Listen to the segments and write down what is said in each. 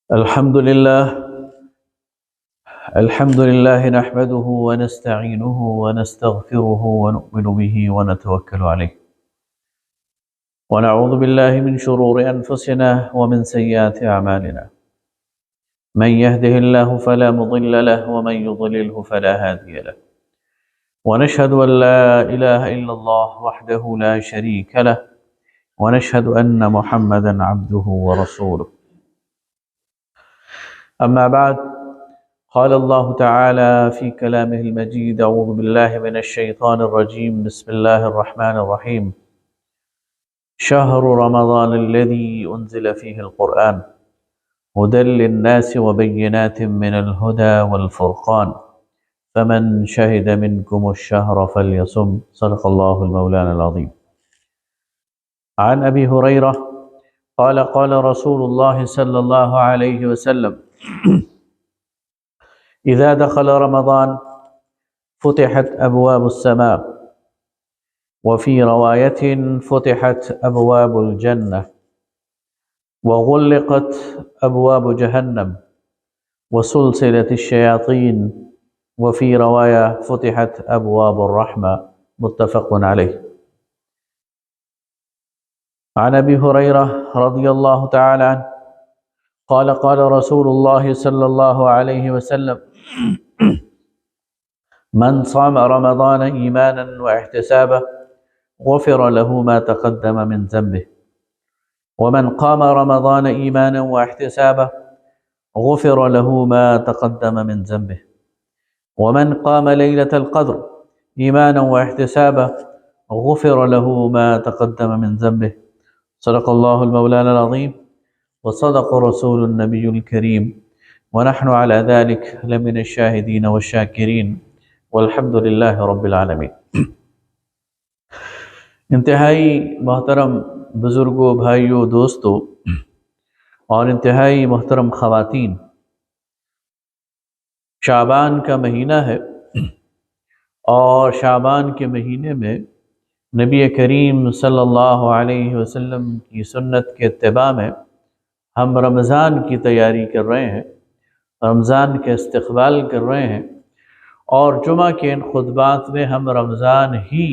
الحمد لله نحمده ونستعينه ونستغفره ونؤمن به ونتوكل عليه ونعوذ بالله من شرور أنفسنا ومن سيئات أعمالنا من يهده الله فلا مضل له ومن يضلله فلا هادي له ونشهد أن لا إله إلا الله وحده لا شريك له ونشهد أن محمدا عبده ورسوله أما بعد قال الله تعالى في كلامه المجيد أعوذ بالله من الشيطان الرجيم بسم الله الرحمن الرحيم شهر رمضان الذي أنزل فيه القرآن هدى للناس وبينات من الهدى والفرقان فمن شهد منكم الشهر فليصم صدق الله المولانا العظيم عن أبي هريرة قال رسول الله صلى الله عليه وسلم إذا دخل رمضان فتحت أبواب السماء وفي رواية فتحت أبواب الجنة وغلقت أبواب جهنم وسلسلة الشياطين وفي رواية فتحت أبواب الرحمة متفق عليه عن أبي هريرة رضي الله تعالى عنه قال رسول الله صلى الله عليه وسلم من صام رمضان إيمانا واحتسابا غفر له ما تقدم من ذنبه ومن قام رمضان إيمانا واحتسابا غفر له ما تقدم من ذنبه ومن قام ليلة القدر إيمانا واحتسابا غفر له ما تقدم من ذنبه صدق الله المولانا العظيم وصدق رسول النبي الكريم ونحن على ذلك لمن الشاهدين والشاكرين والحمد لله رب العالمين۔ انتہائی محترم بزرگوں، بھائیوں، دوستوں اور انتہائی محترم خواتین، شعبان کا مہینہ ہے اور شعبان کے مہینے میں نبی کریم صلی اللہ علیہ وسلم کی سنت کے اتباع میں ہم رمضان کی تیاری کر رہے ہیں، رمضان کے استقبال کر رہے ہیں، اور جمعہ کے ان خطبات میں ہم رمضان ہی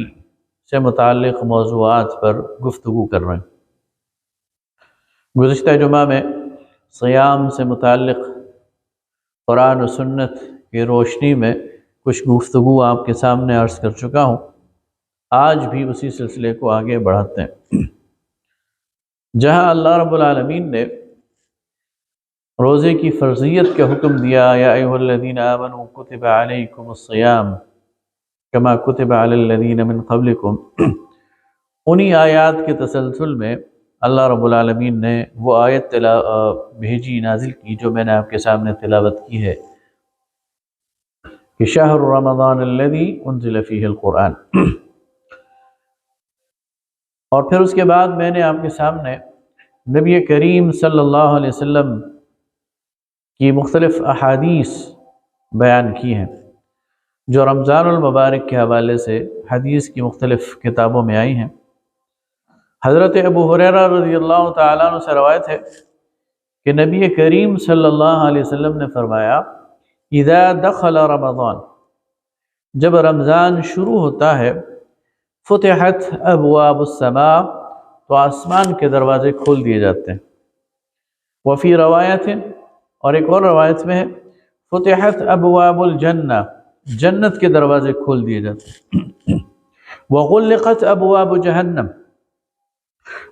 سے متعلق موضوعات پر گفتگو کر رہے ہیں۔ گزشتہ جمعہ میں صیام سے متعلق قرآن و سنت کی روشنی میں کچھ گفتگو آپ کے سامنے عرض کر چکا ہوں، آج بھی اسی سلسلے کو آگے بڑھاتے ہیں۔ جہاں اللہ رب العالمین نے روزے کی فرضیت کا حکم دیا، یا ایھا الذین آمنوا کتب علیکم الصیام کما کتب علی الذین من قبلکم، انہی آیات کے تسلسل میں اللہ رب العالمین نے وہ آیت بھیجی، نازل کی، جو میں نے آپ کے سامنے تلاوت کی ہے کہ شہر رمضان الذی انزل فیہ القرآن۔ اور پھر اس کے بعد میں نے آپ کے سامنے نبی کریم صلی اللہ علیہ وسلم کی مختلف احادیث بیان کی ہیں، جو رمضان المبارک کے حوالے سے حدیث کی مختلف کتابوں میں آئی ہیں۔ حضرت ابو ہریرہ رضی اللہ تعالیٰ عنہ سے روایت ہے کہ نبی کریم صلی اللہ علیہ وسلم نے فرمایا، اذا دخل رمضان، جب رمضان شروع ہوتا ہے، فتحت ابواب السماء، تو آسمان کے دروازے کھول دیے جاتے ہیں۔ وفی روایت، اور ایک اور روایت میں ہے، فتحت ابواب الجنہ، جنت کے دروازے کھول دیے جاتے ہیں۔ وغلقت ابواب جہنم،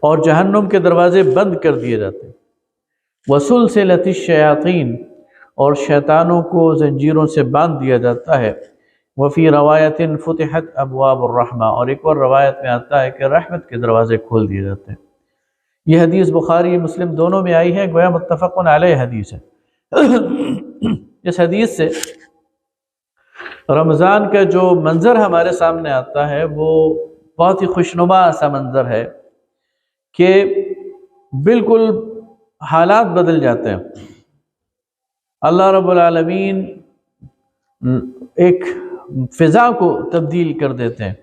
اور جہنم کے دروازے بند کر دیے جاتے ہیں۔ وسلسلت الشیاطین، اور شیطانوں کو زنجیروں سے باندھ دیا جاتا ہے۔ وفی روایت فتحت ابواب الرحمہ، اور ایک اور روایت میں آتا ہے کہ رحمت کے دروازے کھول دیے جاتے ہیں۔ یہ حدیث بخاری مسلم دونوں میں آئی ہے، گویا متفق علیہ حدیث ہے۔ اس حدیث سے رمضان کا جو منظر ہمارے سامنے آتا ہے وہ بہت ہی خوشنما سا منظر ہے کہ بالکل حالات بدل جاتے ہیں۔ اللہ رب العالمین ایک فضا کو تبدیل کر دیتے ہیں،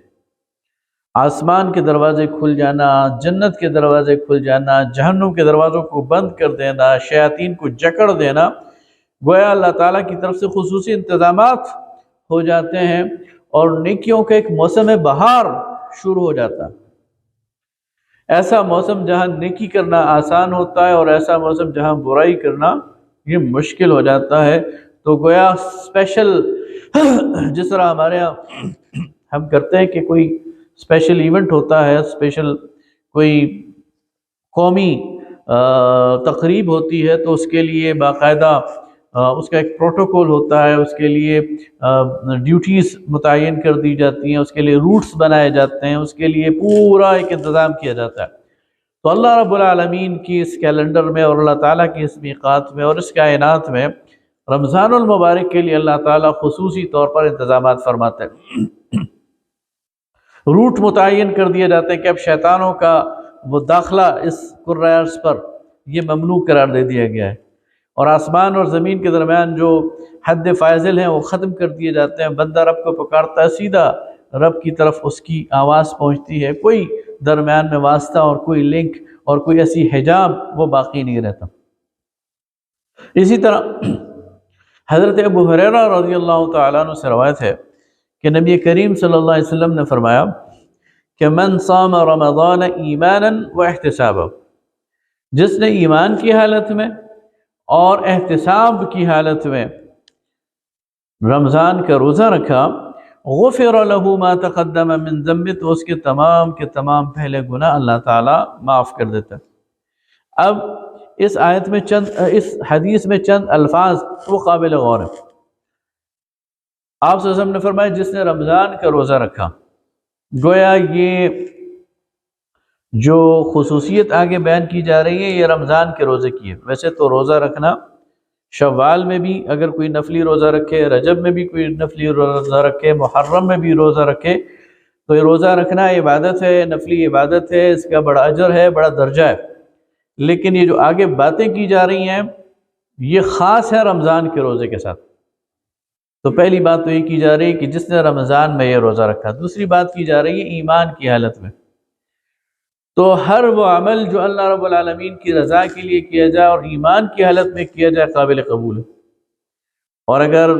آسمان کے دروازے کھل جانا، جنت کے دروازے کھل جانا، جہنم کے دروازوں کو بند کر دینا، شیاطین کو جکڑ دینا، گویا اللہ تعالیٰ کی طرف سے خصوصی انتظامات ہو جاتے ہیں اور نیکیوں کا ایک موسم بہار شروع ہو جاتا ہے۔ ایسا موسم جہاں نیکی کرنا آسان ہوتا ہے اور ایسا موسم جہاں برائی کرنا یہ مشکل ہو جاتا ہے۔ تو گویا اسپیشل جس طرح ہمارے یہاں ہم کرتے ہیں کہ کوئی اسپیشل ایونٹ ہوتا ہے، اسپیشل کوئی قومی تقریب ہوتی ہے تو اس کے لیے باقاعدہ اس کا ایک پروٹوکول ہوتا ہے، اس کے لیے ڈیوٹیز متعین کر دی جاتی ہیں، اس کے لیے روٹس بنائے جاتے ہیں، اس کے لیے پورا ایک انتظام کیا جاتا ہے۔ تو اللہ رب العالمین کی اس کیلنڈر میں اور اللہ تعالیٰ کی اس میقات میں اور اس کائنات میں رمضان المبارک کے لیے اللہ تعالیٰ خصوصی طور پر انتظامات فرماتے ہیں۔ روٹ متعین کر دیا جاتا ہے کہ اب شیطانوں کا وہ داخلہ اس قرۂ ارض پر یہ ممنوع قرار دے دیا گیا ہے، اور آسمان اور زمین کے درمیان جو حد فاضل ہیں وہ ختم کر دیے جاتے ہیں۔ بندہ رب کو پکارتا ہے، سیدھا رب کی طرف اس کی آواز پہنچتی ہے، کوئی درمیان میں واسطہ اور کوئی لنک اور کوئی ایسی حجاب وہ باقی نہیں رہتا۔ اسی طرح حضرت ابو ہریرہ رضی اللہ تعالیٰ عنہ سے روایت ہے کہ نبی کریم صلی اللہ علیہ وسلم نے فرمایا کہ من صام رمضان ایمانا و احتسابا، جس نے ایمان کی حالت میں اور احتساب کی حالت میں رمضان کا روزہ رکھا، غفر له ما تقدم من ذنبه، تو اس کے تمام پہلے گناہ اللہ تعالیٰ معاف کر دیتا ہے۔ اب اس آیت میں اس حدیث میں چند الفاظ وہ قابل غور ہیں۔ آپ صلی اللہ علیہ وسلم نے فرمایا جس نے رمضان کا روزہ رکھا، گویا یہ جو خصوصیت آگے بیان کی جا رہی ہے یہ رمضان کے روزے کی ہے۔ ویسے تو روزہ رکھنا شوال میں بھی اگر کوئی نفلی روزہ رکھے، رجب میں بھی کوئی نفلی روزہ رکھے، محرم میں بھی روزہ رکھے، تو یہ روزہ رکھنا عبادت ہے، نفلی عبادت ہے، اس کا بڑا اجر ہے، بڑا درجہ ہے۔ لیکن یہ جو آگے باتیں کی جا رہی ہیں یہ خاص ہے رمضان کے روزے کے ساتھ۔ تو پہلی بات تو یہ کی جا رہی ہے کہ جس نے رمضان میں یہ روزہ رکھا۔ دوسری بات کی جا رہی ہے ایمان کی حالت میں۔ تو ہر وہ عمل جو اللہ رب العالمین کی رضا کے لیے کیا جائے اور ایمان کی حالت میں کیا جائے قابل قبول ہے، اور اگر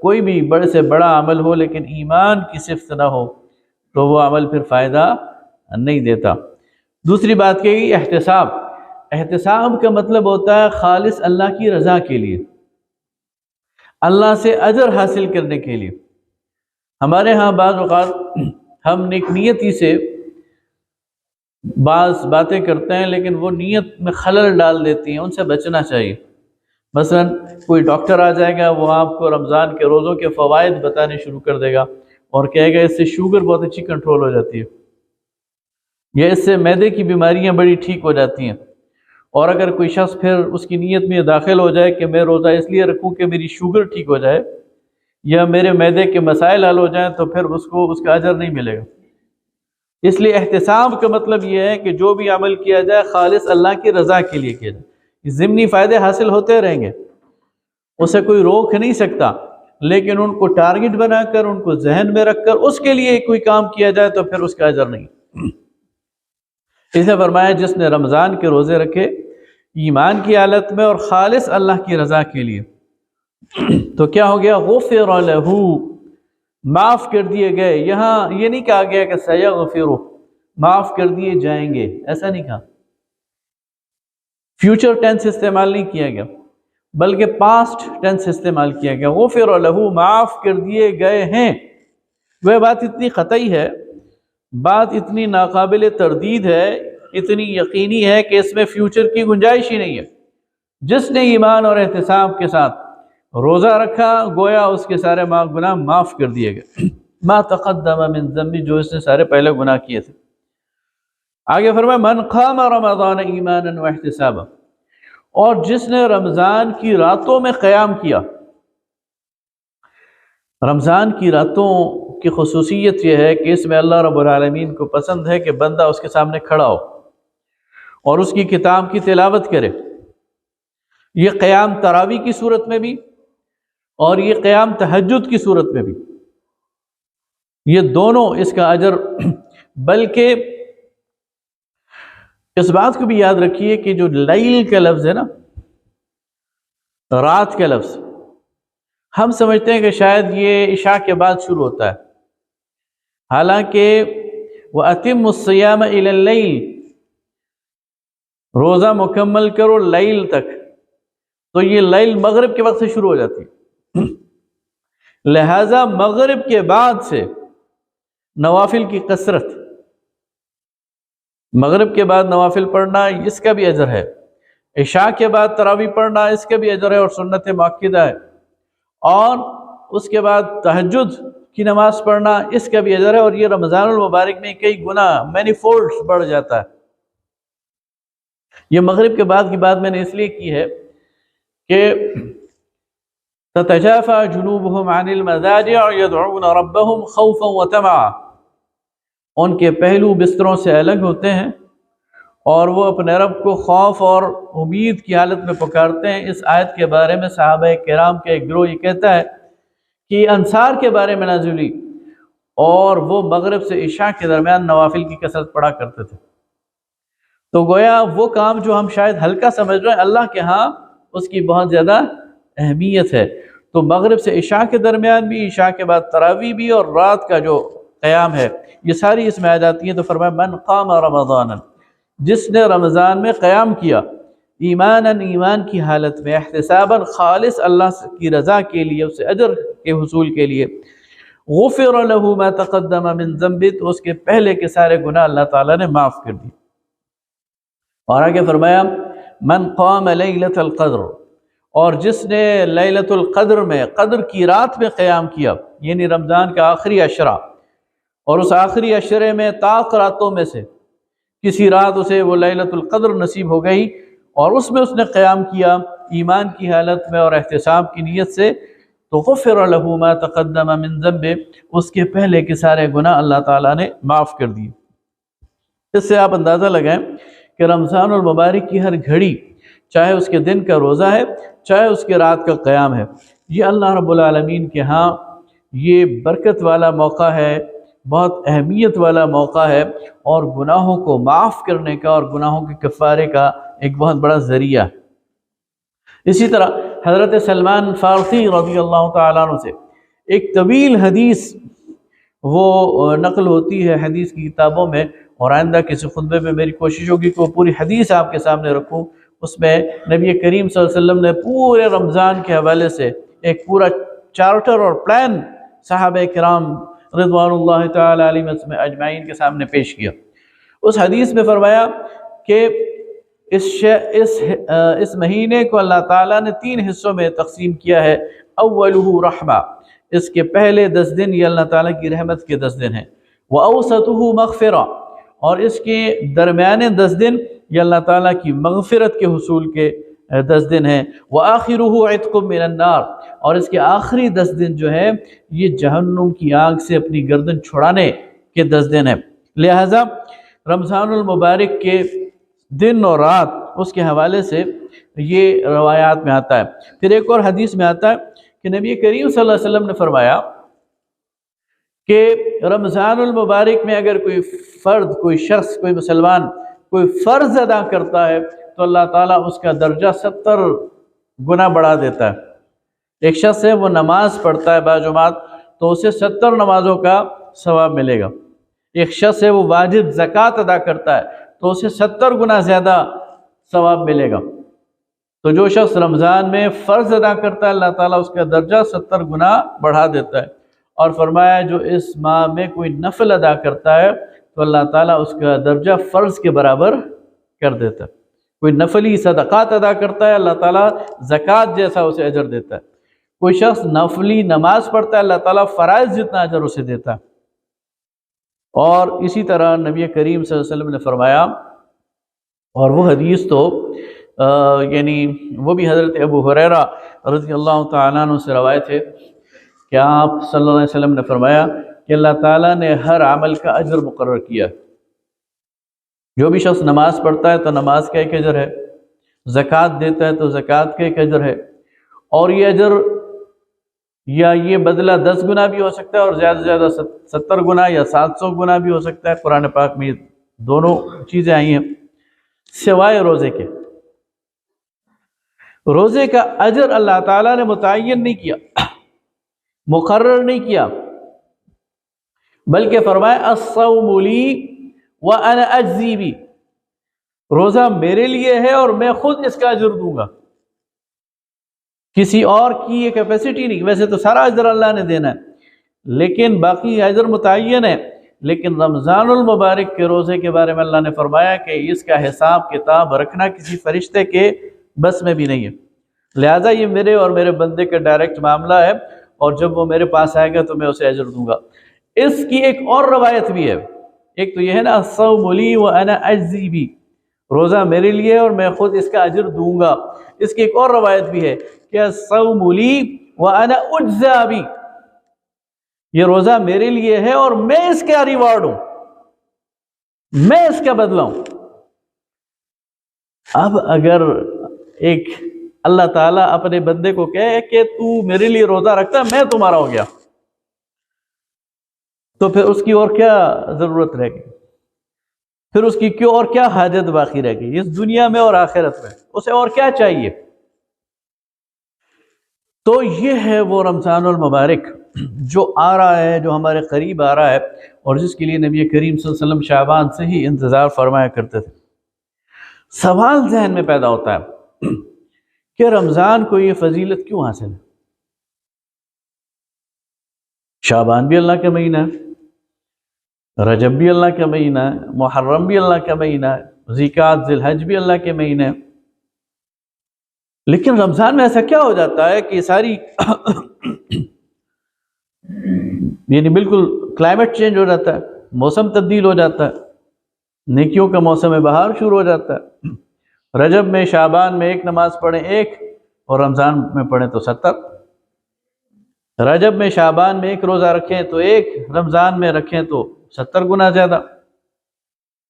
کوئی بھی بڑے سے بڑا عمل ہو لیکن ایمان کی صفت نہ ہو تو وہ عمل پھر فائدہ نہیں دیتا۔ دوسری بات کہ احتساب، احتساب کا مطلب ہوتا ہے خالص اللہ کی رضا کے لیے، اللہ سے اجر حاصل کرنے کے لیے۔ ہمارے ہاں بعض اوقات ہم نیک نیتی سے بعض باتیں کرتے ہیں لیکن وہ نیت میں خلل ڈال دیتی ہیں، ان سے بچنا چاہیے۔ مثلا کوئی ڈاکٹر آ جائے گا، وہ آپ کو رمضان کے روزوں کے فوائد بتانے شروع کر دے گا اور کہے گا اس سے شوگر بہت اچھی کنٹرول ہو جاتی ہے، یا اس سے معدے کی بیماریاں بڑی ٹھیک ہو جاتی ہیں۔ اور اگر کوئی شخص پھر اس کی نیت میں داخل ہو جائے کہ میں روزہ اس لیے رکھوں کہ میری شوگر ٹھیک ہو جائے یا میرے معدے کے مسائل حل ہو جائیں، تو پھر اس کو اس کا اجر نہیں ملے گا۔ اس لیے احتساب کا مطلب یہ ہے کہ جو بھی عمل کیا جائے خالص اللہ کی رضا کے لیے کیا جائے۔ ضمنی فائدے حاصل ہوتے رہیں گے، اسے کوئی روک نہیں سکتا، لیکن ان کو ٹارگٹ بنا کر، ان کو ذہن میں رکھ کر اس کے لیے کوئی کام کیا جائے تو پھر اس کا اجر نہیں۔ اسے فرمایا جس نے رمضان کے روزے رکھے ایمان کی حالت میں اور خالص اللہ کی رضا کے لیے، تو کیا ہو گیا؟ غفر لہ، معاف کر دیے گئے۔ یہاں یہ نہیں کہا گیا کہ سیغفر، معاف کر دیے جائیں گے، ایسا نہیں کہا، فیوچر ٹینس استعمال نہیں کیا گیا بلکہ پاسٹ ٹینس استعمال کیا گیا۔ غفر لہ، معاف کر دیے گئے ہیں۔ وہ بات اتنی قطعی ہے، بات اتنی ناقابل تردید ہے، اتنی یقینی ہے کہ اس میں فیوچر کی گنجائش ہی نہیں ہے۔ جس نے ایمان اور احتساب کے ساتھ روزہ رکھا گویا اس کے سارے گناہ معاف کر دیے گئے۔ ما تقدم من ذنب، جو اس نے سارے پہلے گناہ کیے تھے۔ آگے فرمایا من قام رمضان ایمانا واحتسابا، اور جس نے رمضان کی راتوں میں قیام کیا۔ رمضان کی راتوں کی خصوصیت یہ ہے کہ اس میں اللہ رب العالمین کو پسند ہے کہ بندہ اس کے سامنے کھڑا ہو اور اس کی کتاب کی تلاوت کرے۔ یہ قیام تراویح کی صورت میں بھی اور یہ قیام تہجد کی صورت میں بھی، یہ دونوں اس کا اجر بلکہ اس بات کو بھی یاد رکھیے کہ جو لیل کا لفظ ہے نا، رات کا لفظ، ہم سمجھتے ہیں کہ شاید یہ عشاء کے بعد شروع ہوتا ہے، حالانکہ وَأَتِمُّ الصِّيَامَ إِلَى اللَّيْلِ، روزہ مکمل کرو لیل تک، تو یہ لیل مغرب کے وقت سے شروع ہو جاتی ہے، لہذا مغرب کے بعد سے نوافل کی کثرت، مغرب کے بعد نوافل پڑھنا اس کا بھی اجر ہے، عشاء کے بعد تراویح پڑھنا اس کا بھی اجر ہے اور سنت مؤکدہ ہے، اور اس کے بعد تہجد کی نماز پڑھنا اس کا بھی اجر ہے، اور یہ رمضان المبارک میں کئی گنا مینی فولڈز بڑھ جاتا ہے۔ یہ مغرب کے بعد کی بات میں نے اس لیے کی ہے کہ تتجافى جنوبهم عن المضاجع يدعون ربهم خوفا وطمعا، ان کے پہلو بستروں سے الگ ہوتے ہیں اور وہ اپنے رب کو خوف اور امید کی حالت میں پکارتے ہیں۔ اس آیت کے بارے میں صحابہ کرام کے ایک گروہ یہ کہتا ہے کہ انصار کے بارے میں نازل ہوئی اور وہ مغرب سے عشاء کے درمیان نوافل کی کثرت پڑھا کرتے تھے، تو گویا وہ کام جو ہم شاید ہلکا سمجھ رہے ہیں، اللہ کے ہاں اس کی بہت زیادہ اہمیت ہے۔ تو مغرب سے عشاء کے درمیان بھی، عشاء کے بعد تراویح بھی، اور رات کا جو قیام ہے، یہ ساری اس میں آ جاتی ہیں۔ تو فرمایا من قام رمضان، جس نے رمضان میں قیام کیا، ایماناً ایمان کی حالت میں، احتساباً خالص اللہ کی رضا کے لیے، اسے اجر کے حصول کے لیے، غفر له ما تقدم من ذنب، تو اس کے پہلے کے سارے گناہ اللہ تعالیٰ نے معاف کر دی۔ اور آگے فرمایا من قام لیلۃ القدر، اور جس نے لیلۃ القدر میں، قدر کی رات میں قیام کیا، یعنی رمضان کا آخری عشرہ، اور اس آخری عشرے میں طاق راتوں میں سے کسی رات اسے وہ لیلۃ القدر نصیب ہو گئی اور اس میں اس نے قیام کیا ایمان کی حالت میں اور احتساب کی نیت سے، تو غفر له ما تقدم من ذنب، اس کے پہلے کے سارے گناہ اللہ تعالیٰ نے معاف کر دیے۔ اس سے آپ اندازہ لگائیں کہ رمضان المبارک کی ہر گھڑی، چاہے اس کے دن کا روزہ ہے، چاہے اس کے رات کا قیام ہے، یہ اللہ رب العالمین کے ہاں یہ برکت والا موقع ہے، بہت اہمیت والا موقع ہے، اور گناہوں کو معاف کرنے کا اور گناہوں کے کفارے کا ایک بہت بڑا ذریعہ ہے۔ اسی طرح حضرت سلمان فارسی رضی اللہ تعالیٰ عنہ سے ایک طویل حدیث وہ نقل ہوتی ہے حدیث کی کتابوں میں، اور آئندہ کسی خطبے میں میری کوشش ہوگی کہ وہ پوری حدیث آپ کے سامنے رکھوں۔ اس میں نبی کریم صلی اللہ علیہ وسلم نے پورے رمضان کے حوالے سے ایک پورا چارٹر اور پلان صحابہ کرام رضوان اللہ تعالی علیہم اجمعین کے سامنے پیش کیا۔ اس حدیث میں فرمایا کہ اس مہینے کو اللہ تعالیٰ نے 3 حصوں میں تقسیم کیا ہے۔ اولہ رحمہ، اس کے پہلے 10 دن یہ اللہ تعالیٰ کی رحمت کے 10 دن ہیں، وَأَوْسَطُهُ مغفرہ، اور اس کے درمیانے 10 دن یہ اللہ تعالیٰ کی مغفرت کے حصول کے 10 دن ہیں، وَآخِرُهُ عِتْقٌ مِّنَ النَّارِ، اور اس کے آخری 10 دن جو ہے یہ جہنم کی آگ سے اپنی گردن چھڑانے کے 10 دن ہیں۔ لہٰذا رمضان المبارک کے دن اور رات اس کے حوالے سے یہ روایات میں آتا ہے۔ پھر ایک اور حدیث میں آتا ہے کہ نبی کریم صلی اللہ علیہ وسلم نے فرمایا کہ رمضان المبارک میں اگر کوئی فرد، کوئی شخص، کوئی مسلمان کوئی فرض ادا کرتا ہے تو اللہ تعالیٰ اس کا درجہ 70 گنا بڑھا دیتا ہے۔ ایک شخص ہے وہ نماز پڑھتا ہے باجماعت تو اسے 70 نمازوں کا ثواب ملے گا۔ ایک شخص ہے وہ واجب زکوٰۃ ادا کرتا ہے تو اسے 70 گنا زیادہ ثواب ملے گا۔ تو جو شخص رمضان میں فرض ادا کرتا ہے اللہ تعالیٰ اس کا درجہ 70 گنا بڑھا دیتا ہے، اور فرمایا جو اس ماہ میں کوئی نفل ادا کرتا ہے تو اللہ تعالیٰ اس کا درجہ فرض کے برابر کر دیتا ہے۔ کوئی نفلی صدقات ادا کرتا ہے اللہ تعالیٰ زکوٰۃ جیسا اسے اجر دیتا ہے۔ کوئی شخص نفلی نماز پڑھتا ہے اللہ تعالیٰ فرائض جتنا اجر اسے دیتا ہے۔ اور اسی طرح نبی کریم صلی اللہ علیہ وسلم نے فرمایا، اور وہ حدیث تو یعنی وہ بھی حضرت ابو ہریرہ رضی اللہ تعالیٰ عنہ سے روایت ہے کہ آپ صلی اللہ علیہ وسلم نے فرمایا کہ اللہ تعالیٰ نے ہر عمل کا اجر مقرر کیا۔ جو بھی شخص نماز پڑھتا ہے تو نماز کا ایک اجر ہے، زکوٰۃ دیتا ہے تو زکوٰۃ کا ایک اجر ہے، اور یہ اجر یا یہ بدلہ 10 گنا بھی ہو سکتا ہے اور زیادہ سے زیادہ 70 گنا یا 700 گنا بھی ہو سکتا ہے۔ قرآن پاک میں یہ دونوں چیزیں آئی ہیں، سوائے روزے کے۔ روزے کا اجر اللہ تعالیٰ نے متعین نہیں کیا، مقرر نہیں کیا، بلکہ فرمایا الصوم لی وانا اجزی بی، روزہ میرے لیے ہے اور میں خود اس کا اجر دوں گا، کسی اور کی یہ کیپیسٹی نہیں۔ ویسے تو سارا اجر اللہ نے دینا ہے، لیکن باقی اجر متعین ہے۔ لیکن رمضان المبارک کے روزے کے بارے میں اللہ نے فرمایا کہ اس کا حساب کتاب رکھنا کسی فرشتے کے بس میں بھی نہیں ہے، لہٰذا یہ میرے اور میرے بندے کا ڈائریکٹ معاملہ ہے، اور جب وہ میرے پاس آئے گا تو میں اسے اجر دوں گا۔ اس کی ایک اور روایت بھی ہے، ایک تو یہ ہے نا الصوم لی وانا اجزی بی، روزہ میرے لیے اور میں خود اس کا اجر دوں گا۔ اس کی ایک اور روایت بھی ہے کہ الصوم لی وانا اجزا بی، یہ روزہ میرے لیے ہے اور میں اس کا ریوارڈ ہوں، میں اس کا بدلہ ہوں۔ اب اگر ایک اللہ تعالیٰ اپنے بندے کو کہے کہ تو میرے لیے روزہ رکھتا ہے، میں تمہارا ہو گیا، تو پھر اس کی اور کیا ضرورت رہ گئی، پھر اس کی کیوں اور کیا حاجت باقی رہ گئی اس دنیا میں اور آخرت میں، اسے اور کیا چاہیے؟ تو یہ ہے وہ رمضان المبارک جو آ رہا ہے، جو ہمارے قریب آ رہا ہے، اور جس کے لیے نبی کریم صلی اللہ علیہ وسلم شعبان سے ہی انتظار فرمایا کرتے تھے۔ سوال ذہن میں پیدا ہوتا ہے کہ رمضان کو یہ فضیلت کیوں حاصل ہے؟ شعبان بھی اللہ کا مہینہ ہے، رجب بھی اللہ کا مہینہ ہے، محرم بھی اللہ کا مہینہ ہے، ذیقعد ذی الحج بھی اللہ کے مہینے ہیں، لیکن رمضان میں ایسا کیا ہو جاتا ہے کہ ساری یعنی بالکل کلائمیٹ چینج ہو جاتا ہے، موسم تبدیل ہو جاتا ہے، نیکیوں کا موسم بہار شروع ہو جاتا ہے، رجب میں شعبان میں ایک نماز پڑھیں 1 اور رمضان میں پڑھیں تو 70، رجب میں شعبان میں 1 روزہ رکھیں تو 1، رمضان میں رکھیں تو 70 گنا زیادہ،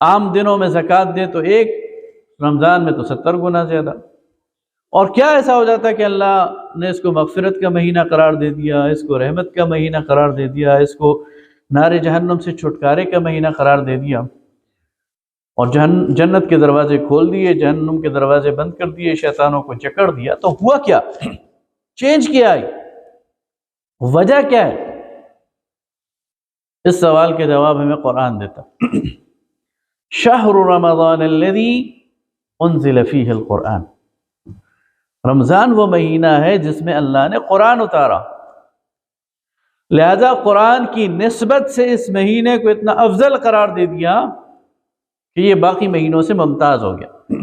عام دنوں میں زکوٰۃ دیں تو 1، رمضان میں تو 70 گنا زیادہ۔ اور کیا ایسا ہو جاتا ہے کہ اللہ نے اس کو مغفرت کا مہینہ قرار دے دیا، اس کو رحمت کا مہینہ قرار دے دیا، اس کو نار جہنم سے چھٹکارے کا مہینہ قرار دے دیا، اور جنت کے دروازے کھول دیے، جہنم کے دروازے بند کر دیے، شیطانوں کو جکڑ دیا۔ تو ہوا کیا؟ چینج کیا آئی؟ وجہ کیا ہے؟ اس سوال کے جواب ہمیں قرآن دیتا۔ شہر رمضان الذی انزل فیہ القرآن، رمضان وہ مہینہ ہے جس میں اللہ نے قرآن اتارا، لہذا قرآن کی نسبت سے اس مہینے کو اتنا افضل قرار دے دیا کہ یہ باقی مہینوں سے ممتاز ہو گیا۔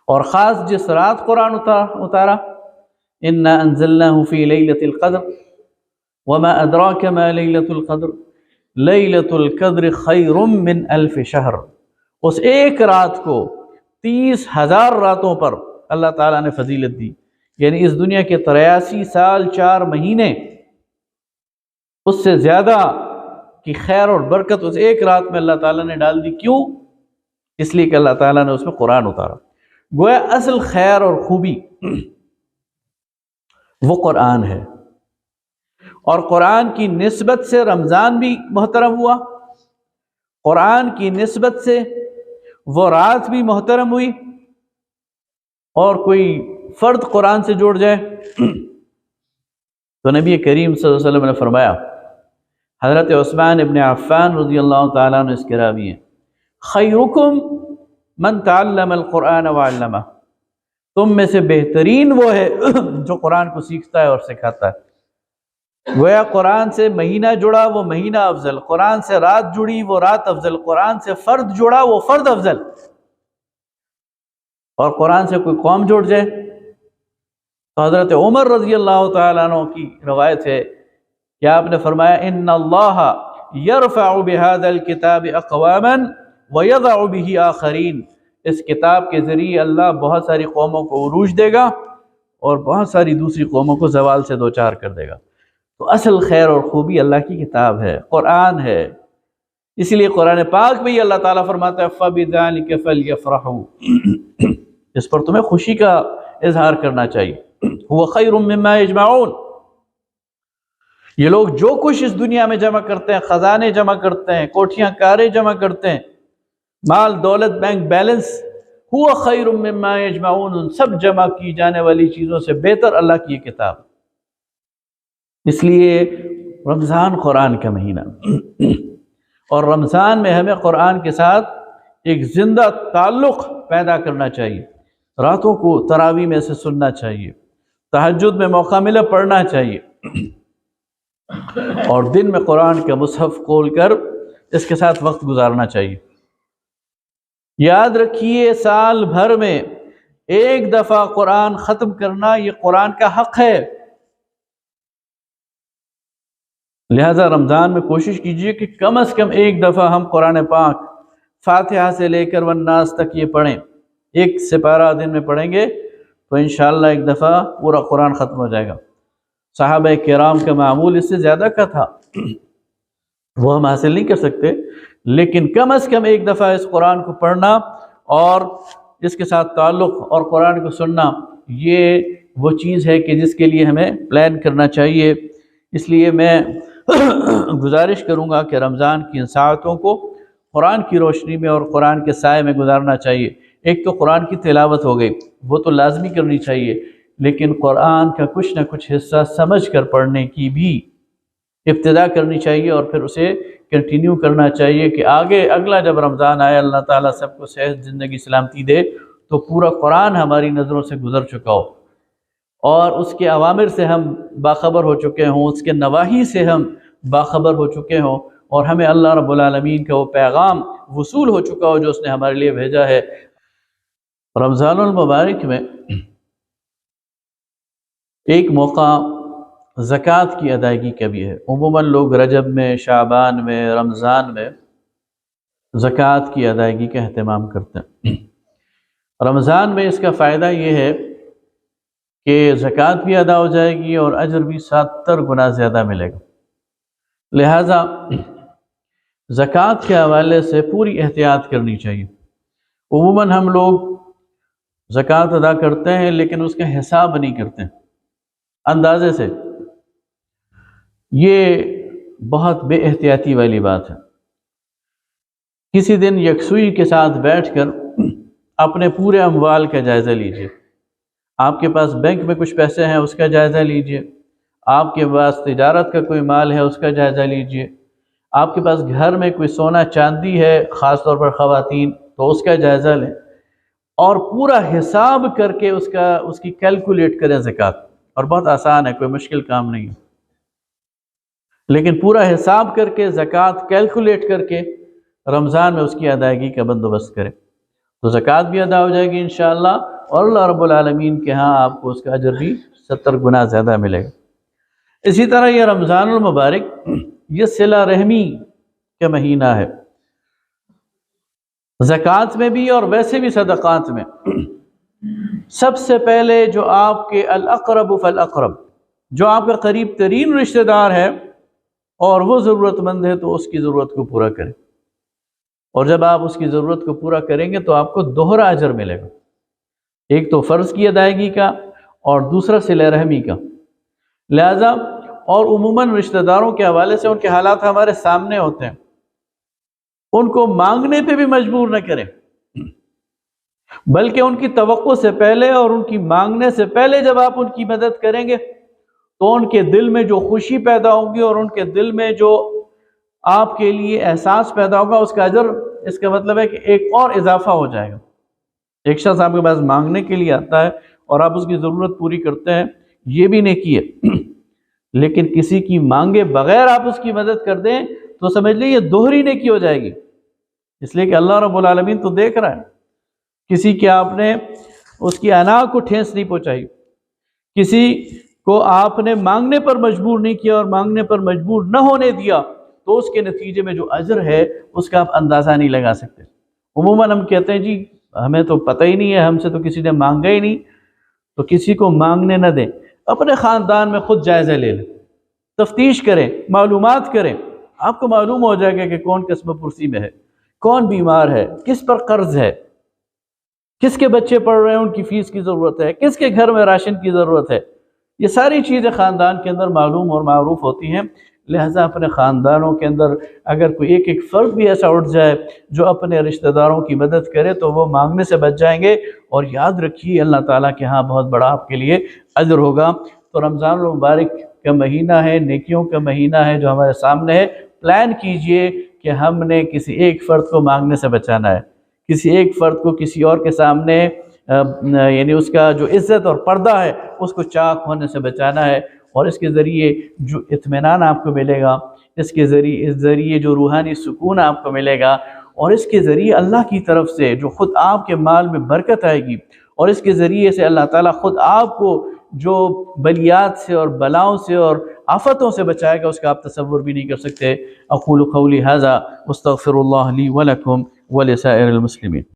اور خاص جس رات قرآن اتارا، انا انزلناہ فی لیلۃ القدر وما ادراک ما لیلۃ القدر لیلۃ القدر خیر من 1000 شہر، اس ایک رات کو 30,000 راتوں پر اللہ تعالیٰ نے فضیلت دی، یعنی اس دنیا کے 83 سال 4 مہینے اس سے زیادہ کی خیر اور برکت اس ایک رات میں اللہ تعالیٰ نے ڈال دی۔ کیوں؟ اس لیے کہ اللہ تعالیٰ نے اس میں قرآن اتارا۔ گویا اصل خیر اور خوبی وہ قرآن ہے، اور قرآن کی نسبت سے رمضان بھی محترم ہوا، قرآن کی نسبت سے وہ رات بھی محترم ہوئی، اور کوئی فرد قرآن سے جوڑ جائے تو نبی کریم صلی اللہ علیہ وسلم نے فرمایا، حضرت عثمان ابن عفان رضی اللہ تعالیٰ عنہ اس کے راوی ہیں، خیرکم من تعلم القرآن وعلمہ، تم میں سے بہترین وہ ہے جو قرآن کو سیکھتا ہے اور سکھاتا ہے۔ گویا قرآن سے مہینہ جڑا وہ مہینہ افضل، قرآن سے رات جڑی وہ رات افضل، قرآن سے فرد جڑا وہ فرد افضل۔ اور قرآن سے کوئی قوم جڑ جائے تو حضرت عمر رضی اللہ تعالیٰ عنہ کی روایت ہے کہ آپ نے فرمایا، ان اللہ یرفع بهذا الکتاب اقواما ویضع به آخرین، اس کتاب کے ذریعے اللہ بہت ساری قوموں کو عروج دے گا اور بہت ساری دوسری قوموں کو زوال سے دوچار کر دے گا۔ تو اصل خیر اور خوبی اللہ کی کتاب ہے، قرآن ہے، اس لیے قرآن پاک میں اللہ تعالیٰ فرماتا ہے فَبِذَلِكَ فَلْيَفْرَحُوا، اس پر تمہیں خوشی کا اظہار کرنا چاہیے، هُوَ خَيْرٌ مِّمَّا يَجْمَعُونَ، یہ لوگ جو کچھ اس دنیا میں جمع کرتے ہیں، خزانے جمع کرتے ہیں، کوٹھیاں کاریں جمع کرتے ہیں، مال دولت بینک بیلنس، ہوا خیر مما یجمعون، ان سب جمع کی جانے والی چیزوں سے بہتر اللہ کی یہ کتاب۔ اس لیے رمضان قرآن کا مہینہ، اور رمضان میں ہمیں قرآن کے ساتھ ایک زندہ تعلق پیدا کرنا چاہیے۔ راتوں کو تراویح میں سے سننا چاہیے، تہجد میں موقع ملے پڑھنا چاہیے، اور دن میں قرآن کا مصحف کھول کر اس کے ساتھ وقت گزارنا چاہیے۔ یاد رکھیے سال بھر میں ایک دفعہ قرآن ختم کرنا یہ قرآن کا حق ہے، لہذا رمضان میں کوشش کیجئے کہ کم از کم ایک دفعہ ہم قرآن پاک فاتحہ سے لے کر والناس تک یہ پڑھیں۔ ایک سپارہ دن میں پڑھیں گے تو انشاءاللہ ایک دفعہ پورا قرآن ختم ہو جائے گا۔ صحابہ کرام کا معمول اس سے زیادہ کا تھا، وہ ہم حاصل نہیں کر سکتے، لیکن کم از کم ایک دفعہ اس قرآن کو پڑھنا اور اس کے ساتھ تعلق اور قرآن کو سننا، یہ وہ چیز ہے کہ جس کے لیے ہمیں پلان کرنا چاہیے۔ اس لیے میں گزارش کروں گا کہ رمضان کی ان ساعتوں کو قرآن کی روشنی میں اور قرآن کے سائے میں گزارنا چاہیے۔ ایک تو قرآن کی تلاوت ہو گئی، وہ تو لازمی کرنی چاہیے، لیکن قرآن کا کچھ نہ کچھ حصہ سمجھ کر پڑھنے کی بھی ابتدا کرنی چاہیے، اور پھر اسے کنٹینیو کرنا چاہیے کہ آگے اگلا جب رمضان آئے، اللہ تعالیٰ سب کو صحت زندگی سلامتی دے، تو پورا قرآن ہماری نظروں سے گزر چکا ہو، اور اس کے اوامر سے ہم باخبر ہو چکے ہوں، اس کے نواہی سے ہم باخبر ہو چکے ہوں، اور ہمیں اللہ رب العالمین کا وہ پیغام وصول ہو چکا ہو جو اس نے ہمارے لیے بھیجا ہے۔ رمضان المبارک میں ایک موقع زکوٰۃ کی ادائیگی کا بھی ہے۔ عموماً لوگ رجب میں، شعبان میں، رمضان میں زکوٰۃ کی ادائیگی کا اہتمام کرتے ہیں۔ رمضان میں اس کا فائدہ یہ ہے کہ زکوٰۃ بھی ادا ہو جائے گی اور اجر بھی 70 گنا زیادہ ملے گا، لہٰذا زکوٰۃ کے حوالے سے پوری احتیاط کرنی چاہیے۔ عموماً ہم لوگ زکوٰۃ ادا کرتے ہیں لیکن اس کا حساب نہیں کرتے اندازے سے، یہ بہت بے احتیاطی والی بات ہے۔ کسی دن یکسوئی کے ساتھ بیٹھ کر اپنے پورے اموال کا جائزہ لیجئے۔ آپ کے پاس بینک میں کچھ پیسے ہیں، اس کا جائزہ لیجئے۔ آپ کے پاس تجارت کا کوئی مال ہے، اس کا جائزہ لیجئے۔ آپ کے پاس گھر میں کوئی سونا چاندی ہے، خاص طور پر خواتین، تو اس کا جائزہ لیں، اور پورا حساب کر کے اس کی کیلکولیٹ کریں زکوٰۃ۔ اور بہت آسان ہے، کوئی مشکل کام نہیں ہے، لیکن پورا حساب کر کے زکوٰۃ کیلکولیٹ کر کے رمضان میں اس کی ادائیگی کا بندوبست کریں، تو زکوٰۃ بھی ادا ہو جائے گی انشاءاللہ، اور اللہ رب العالمین کے ہاں آپ کو اس کا اجر بھی 70 گنا زیادہ ملے گا۔ اسی طرح یہ رمضان المبارک یہ صلہ رحمی کا مہینہ ہے، زکوٰۃ میں بھی اور ویسے بھی صدقات میں۔ سب سے پہلے جو آپ کے الاقرب فالاقرب، جو آپ کا قریب ترین رشتہ دار ہے اور وہ ضرورت مند ہے، تو اس کی ضرورت کو پورا کریں، اور جب آپ اس کی ضرورت کو پورا کریں گے تو آپ کو دوہرا اجر ملے گا، ایک تو فرض کی ادائیگی کا اور دوسرا صلہ رحمی کا۔ لہذا اور عموماً رشتہ داروں کے حوالے سے ان کے حالات ہمارے سامنے ہوتے ہیں، ان کو مانگنے پہ بھی مجبور نہ کریں، بلکہ ان کی توقع سے پہلے اور ان کی مانگنے سے پہلے جب آپ ان کی مدد کریں گے تو ان کے دل میں جو خوشی پیدا ہوگی اور ان کے دل میں جو آپ کے لیے احساس پیدا ہوگا، اس کا اجر، اس کا مطلب ہے کہ ایک اور اضافہ ہو جائے گا۔ ایک شخص آپ کے پاس مانگنے کے لیے آتا ہے اور آپ اس کی ضرورت پوری کرتے ہیں، یہ بھی نیکی ہے، لیکن کسی کی مانگے بغیر آپ اس کی مدد کر دیں تو سمجھ لیں یہ دوہری نیکی ہو جائے گی، اس لیے کہ اللہ رب العالمین تو دیکھ رہا ہے۔ کسی کے آپ نے اس کی انا کو ٹھیس نہیں پہنچائی، کسی کو آپ نے مانگنے پر مجبور نہیں کیا اور مانگنے پر مجبور نہ ہونے دیا، تو اس کے نتیجے میں جو اجر ہے اس کا آپ اندازہ نہیں لگا سکتے۔ عموماً ہم کہتے ہیں جی ہمیں تو پتہ ہی نہیں ہے، ہم سے تو کسی نے مانگا ہی نہیں، تو کسی کو مانگنے نہ دیں، اپنے خاندان میں خود جائزہ لے لیں، تفتیش کریں، معلومات کریں، آپ کو معلوم ہو جائے گا کہ کون قسم پرسی میں ہے، کون بیمار ہے، کس پر قرض ہے، کس کے بچے پڑھ رہے ہیں ان کی فیس کی ضرورت ہے، کس کے گھر میں راشن کی ضرورت ہے، یہ ساری چیزیں خاندان کے اندر معلوم اور معروف ہوتی ہیں، لہٰذا اپنے خاندانوں کے اندر اگر کوئی ایک ایک فرد بھی ایسا اٹھ جائے جو اپنے رشتہ داروں کی مدد کرے تو وہ مانگنے سے بچ جائیں گے، اور یاد رکھیے اللہ تعالیٰ کے ہاں بہت بڑا آپ کے لیے اجر ہوگا۔ تو رمضان المبارک کا مہینہ ہے، نیکیوں کا مہینہ ہے جو ہمارے سامنے ہے، پلان کیجئے کہ ہم نے کسی ایک فرد کو مانگنے سے بچانا ہے، کسی ایک فرد کو کسی اور کے سامنے یعنی اس کا جو عزت اور پردہ ہے اس کو چاک ہونے سے بچانا ہے، اور اس کے ذریعے جو اطمینان آپ کو ملے گا، اس ذریعے جو روحانی سکون آپ کو ملے گا، اور اس کے ذریعے اللہ کی طرف سے جو خود آپ کے مال میں برکت آئے گی، اور اس کے ذریعے سے اللہ تعالیٰ خود آپ کو جو بلیات سے اور بلاؤں سے اور آفتوں سے بچائے گا اس کا آپ تصور بھی نہیں کر سکتے۔ اقول قولی ھذا واستغفر اللہ لی ولکم ولسائر المسلمین۔